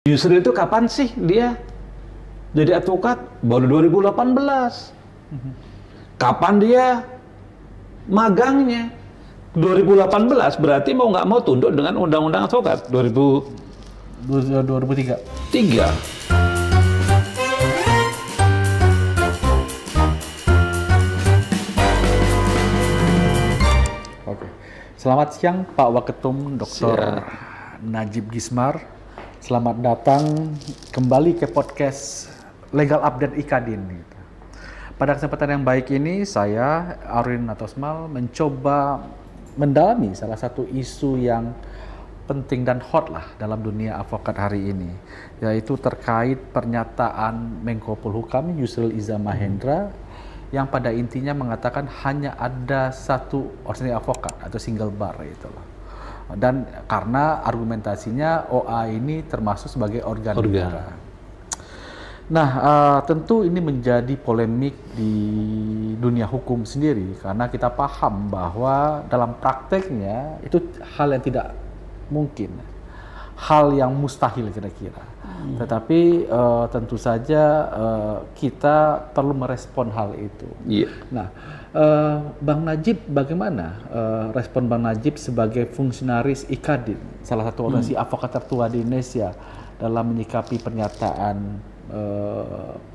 Yusril itu kapan sih dia jadi advokat? Baru 2018. Kapan dia magangnya? 2018, berarti mau nggak mau tunduk dengan undang-undang advokat 2003. 3. Oke. Selamat siang Pak Waketum Dr. Najib Gismar. Selamat datang kembali ke podcast Legal Update Ikadin. Pada kesempatan yang baik ini, saya Arwin Natosmal mencoba mendalami salah satu isu yang penting dan hot lah dalam dunia advokat hari ini, yaitu terkait pernyataan Menko Polhukam Yusril Iza Mahendra yang pada intinya mengatakan hanya ada satu ordinary advokat atau single bar itulah. Dan karena argumentasinya OA ini termasuk sebagai organ negara. Nah, tentu ini menjadi polemik di dunia hukum sendiri karena kita paham bahwa dalam prakteknya itu hal yang tidak mungkin, hal yang mustahil kira-kira. Tetapi tentu saja kita perlu merespon hal itu. Nah, Bang Najib, bagaimana respon Bang Najib sebagai fungsionaris Ikadin, salah satu organisasi advokat tertua di Indonesia, dalam menyikapi pernyataan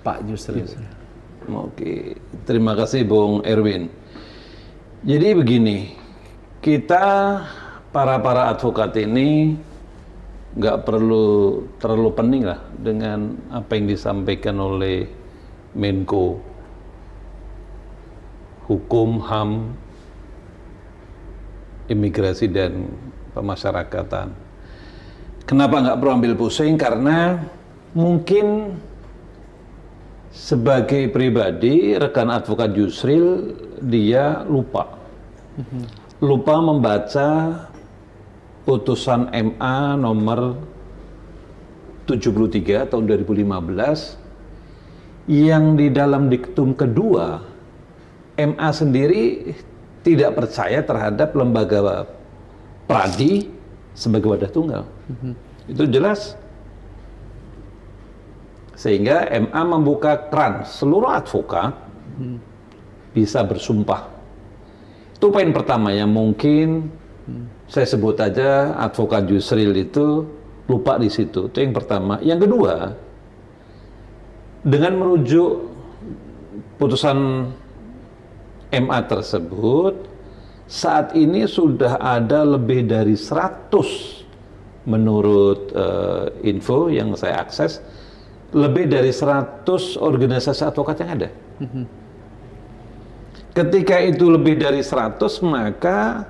Pak Yusril? Oke, terima kasih Bung Erwin. Jadi begini, kita para advokat ini nggak perlu terlalu pening lah dengan apa yang disampaikan oleh Menko Hukum, HAM, Imigrasi dan Pemasyarakatan. Kenapa nggak perlu ambil pusing? Karena mungkin sebagai pribadi rekan advokat Yusril dia lupa membaca putusan MA nomor 73 tahun 2015 yang di dalam diktum kedua MA sendiri tidak percaya terhadap lembaga pradi sebagai wadah tunggal. Itu jelas. Sehingga MA membuka keran seluruh advokat bisa bersumpah. Itu poin pertama yang mungkin saya sebut aja advokat Yusril itu lupa di situ. Itu yang pertama. Yang kedua, dengan merujuk putusan MA tersebut, saat ini sudah ada lebih dari 100 menurut info yang saya akses, lebih dari 100 organisasi advokat yang ada. Ketika itu lebih dari 100, maka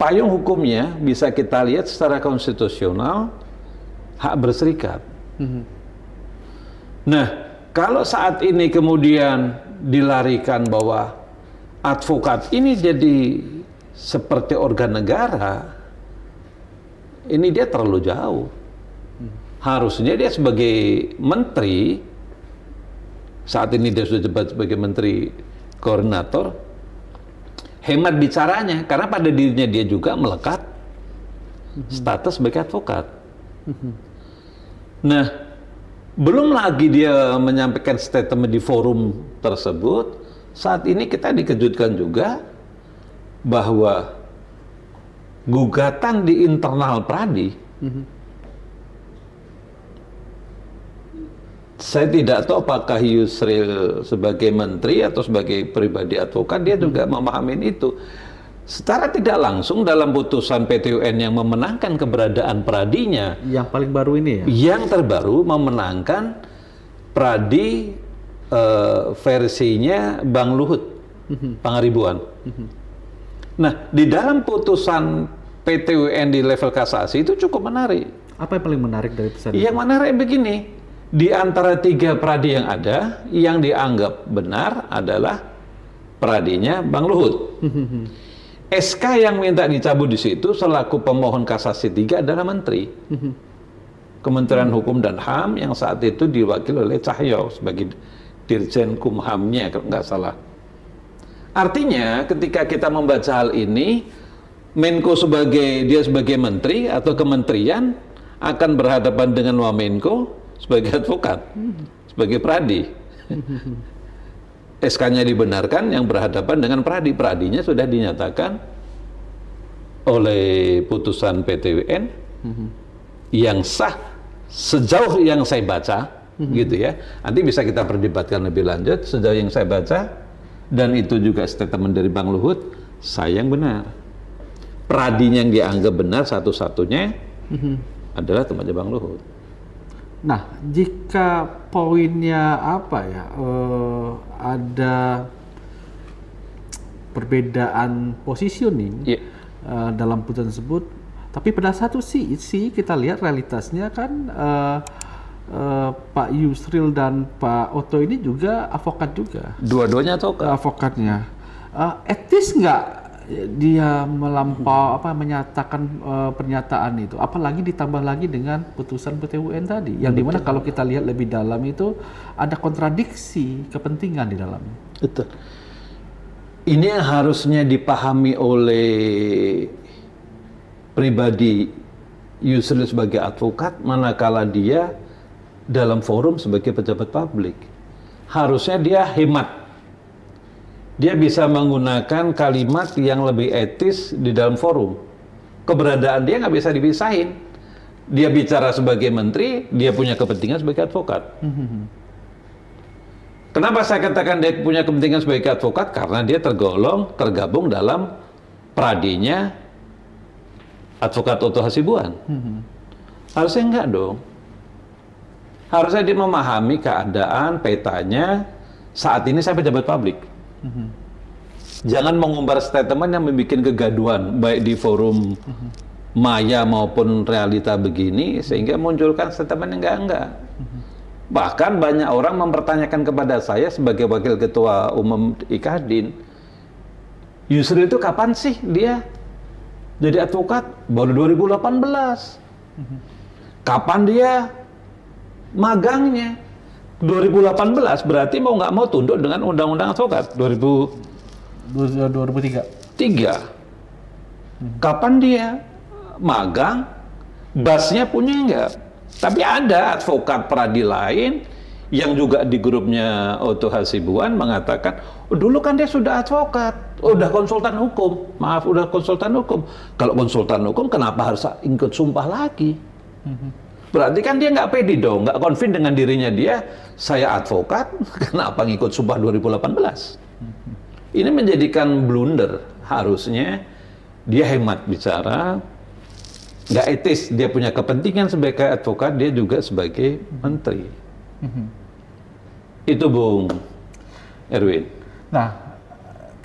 payung hukumnya bisa kita lihat secara konstitusional hak berserikat. Nah, kalau saat ini kemudian dilarikan bahwa advokat ini jadi seperti organ negara, ini dia terlalu jauh. Harusnya dia sebagai menteri, saat ini dia sudah jabat sebagai menteri koordinator, hemat bicaranya, karena pada dirinya dia juga melekat status sebagai advokat. Nah, belum lagi dia menyampaikan statement di forum tersebut, saat ini kita dikejutkan juga bahwa gugatan di internal pradi, saya tidak tahu apakah Yusril sebagai menteri atau sebagai pribadi advokat dia juga memahami itu. Secara tidak langsung dalam putusan PT UN yang memenangkan keberadaan pradinya, Yang paling baru ini ya? Yang terbaru memenangkan pradi versinya Bang Luhut Pangaribuan. Nah, di dalam putusan PT UN di level kasasi itu cukup menarik. Apa yang paling menarik dari putusan itu? Yang menarik begini, di antara 3 pradi yang ada, yang dianggap benar adalah pradinya Bang Luhut. SK yang minta dicabut di situ selaku pemohon kasasi 3 adalah Menteri. Kementerian Hukum dan HAM yang saat itu diwakili oleh Cahyo sebagai Dirjen Kumhamnya kalau nggak salah. Artinya ketika kita membaca hal ini, Menko sebagai menteri atau kementerian akan berhadapan dengan Wamenko sebagai advokat, sebagai pradi. SK-nya dibenarkan, yang berhadapan dengan pradi. Pradinya sudah dinyatakan oleh putusan PT UN yang sah sejauh yang saya baca, gitu ya. Nanti bisa kita perdebatkan lebih lanjut. Sejauh yang saya baca, dan itu juga statement dari Bang Luhut, saya yang benar. Pradinya yang dianggap benar satu-satunya adalah tempatnya Bang Luhut. Nah, jika poinnya apa ya, ada perbedaan positioning dalam putusan tersebut, tapi pada satu sisi kita lihat realitasnya kan Pak Yusril dan Pak Otto ini juga advokat juga. Dua-duanya advokatnya. Etis nggak dia melampau menyatakan pernyataan itu, apalagi ditambah lagi dengan putusan PT UN tadi, yang dimana kalau kita lihat lebih dalam itu ada kontradiksi kepentingan di dalamnya. Betul. Ini yang harusnya dipahami oleh pribadi Yusril sebagai advokat, manakala dia dalam forum sebagai pejabat publik. Harusnya dia hemat. Dia bisa menggunakan kalimat yang lebih etis di dalam forum. Keberadaan dia nggak bisa dipisahin. Dia bicara sebagai menteri, dia punya kepentingan sebagai advokat. Kenapa saya katakan dia punya kepentingan sebagai advokat? Karena dia tergabung dalam pradinya advokat Otto Hasibuan. Harusnya enggak dong. Harusnya dia memahami keadaan petanya saat ini saya pejabat publik. Jangan mengumbar statement yang membuat kegaduhan baik di forum maya maupun realita begini sehingga munculkan statement yang enggak. Bahkan banyak orang mempertanyakan kepada saya sebagai wakil ketua umum IKADIN, Yusril itu kapan sih dia jadi advokat? Baru 2018. Kapan dia magangnya? 2018 berarti mau nggak mau tunduk dengan undang-undang advokat 2003. Kapan dia magang? Basnya punya nggak? Tapi ada advokat pradi lain yang juga di grupnya Otto Hasibuan mengatakan, dulu kan dia sudah advokat, udah konsultan hukum. Maaf, udah konsultan hukum. Kalau konsultan hukum kenapa harus ikut sumpah lagi? Berarti kan dia nggak pede dong, nggak confident dengan dirinya dia, saya advokat, kenapa ngikut sumpah 2018? Ini menjadikan blunder. Harusnya dia hemat bicara, nggak etis, dia punya kepentingan sebagai advokat, dia juga sebagai menteri. Itu Bung Erwin. Nah,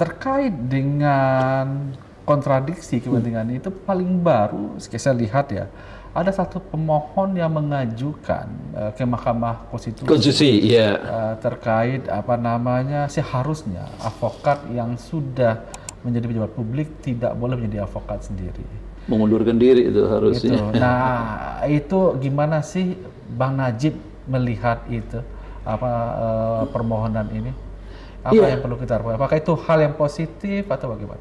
terkait dengan kontradiksi kepentingan itu paling baru, saya lihat ya, ada satu pemohon yang mengajukan ke Mahkamah Konstitusi ya. Terkait seharusnya advokat yang sudah menjadi pejabat publik tidak boleh menjadi advokat sendiri. Mengundurkan diri itu harusnya. Itu. Nah, itu gimana sih Bang Najib melihat itu permohonan ini? Apa yang perlu kita lakukan? Apakah itu hal yang positif atau bagaimana?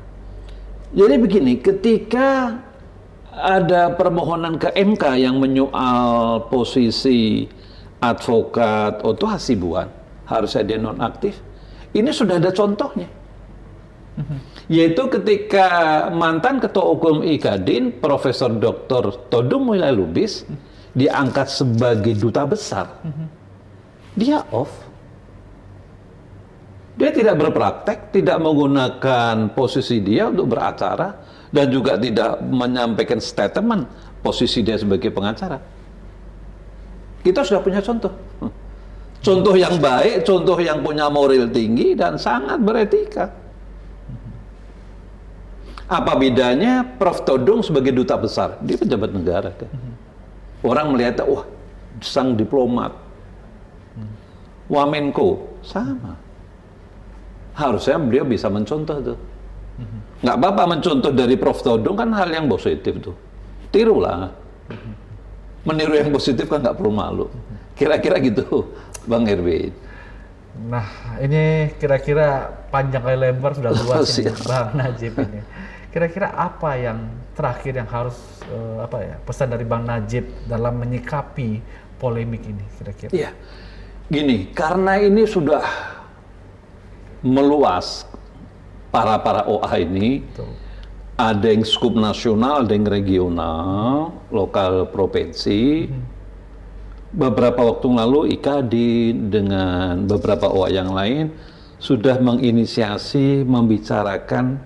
Jadi begini, ketika ada permohonan ke MK yang menyoal posisi advokat Otto Hasibuan, harusnya dia nonaktif. Ini sudah ada contohnya. Yaitu ketika mantan Ketua Hukum IKADIN, Profesor Dr. Todung Mulya Lubis, diangkat sebagai duta besar. Dia off. Dia tidak berpraktek, tidak menggunakan posisi dia untuk beracara, dan juga tidak menyampaikan statement posisi dia sebagai pengacara. Kita sudah punya contoh. Contoh yang baik, contoh yang punya moral tinggi dan sangat beretika. Apa bedanya Prof. Todung sebagai duta besar? Dia pejabat negara kan. Orang melihatnya, wah, sang diplomat. Wamenko, sama. Harusnya beliau bisa mencontoh tuh. Nggak apa-apa mencontoh dari Prof. Todung, kan hal yang positif tuh. Tirulah. Meniru yang positif kan nggak perlu malu. Kira-kira gitu, Bang Erwin. Nah, ini kira-kira panjang kali lebar sudah luas ini, Bang Najib ini. Kira-kira apa yang terakhir yang harus pesan dari Bang Najib dalam menyikapi polemik ini kira-kira? Iya, gini, karena ini sudah meluas para OA ini. Betul. Ada yang skup nasional, ada yang regional, lokal provinsi. Beberapa waktu lalu IKADIN dengan beberapa OA yang lain sudah menginisiasi membicarakan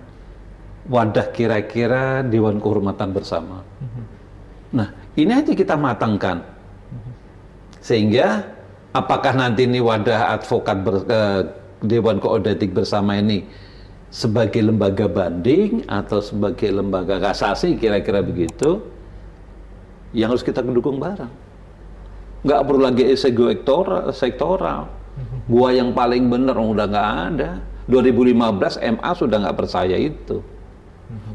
wadah kira-kira Dewan Kehormatan Bersama. Nah, ini aja kita matangkan. Sehingga apakah nanti ini wadah advokat Dewan Kode Etik Bersama ini sebagai lembaga banding atau sebagai lembaga kasasi, kira-kira begitu, yang harus kita dukung bareng. Nggak perlu lagi ego sektoral. Gua yang paling benar udah nggak ada. 2015 MA sudah nggak percaya itu.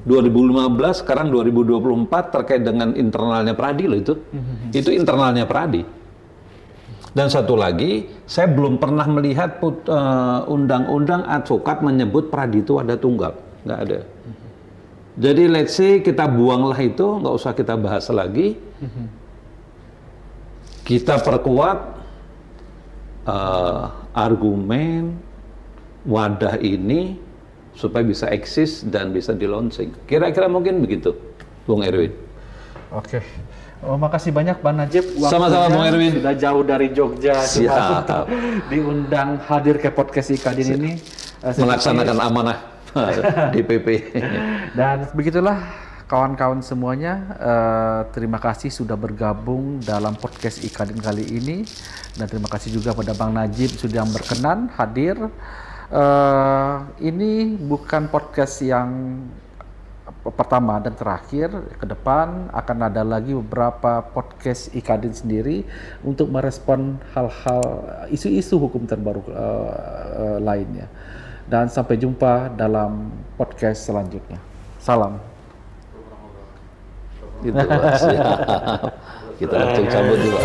2015 sekarang 2024 terkait dengan internalnya Pradi loh itu. Itu internalnya Pradi. Dan satu lagi, saya belum pernah melihat undang-undang advokat menyebut Pradi itu ada tunggal, nggak ada. Jadi let's say kita buanglah itu, nggak usah kita bahas lagi. Kita perkuat argumen wadah ini supaya bisa eksis dan bisa di launching. Kira-kira mungkin begitu, Bung Erwin. Oke. Oh, makasih banyak Bang Najib. Sama-sama Bung Erwin. Sudah jauh dari Jogja Siap. untuk diundang hadir ke podcast IKADIN ini. Melaksanakan amanah DPP. Dan begitulah kawan-kawan semuanya. Terima kasih sudah bergabung dalam podcast IKADIN kali ini. Dan terima kasih juga pada Bang Najib sudah berkenan hadir. Ini bukan podcast yang pertama dan terakhir. Ke depan akan ada lagi beberapa podcast IKADIN sendiri untuk merespon hal-hal isu-isu hukum terbaru lainnya. Dan sampai jumpa dalam podcast selanjutnya. Salam. Gitu, siap. Kita langsung cabut dulu.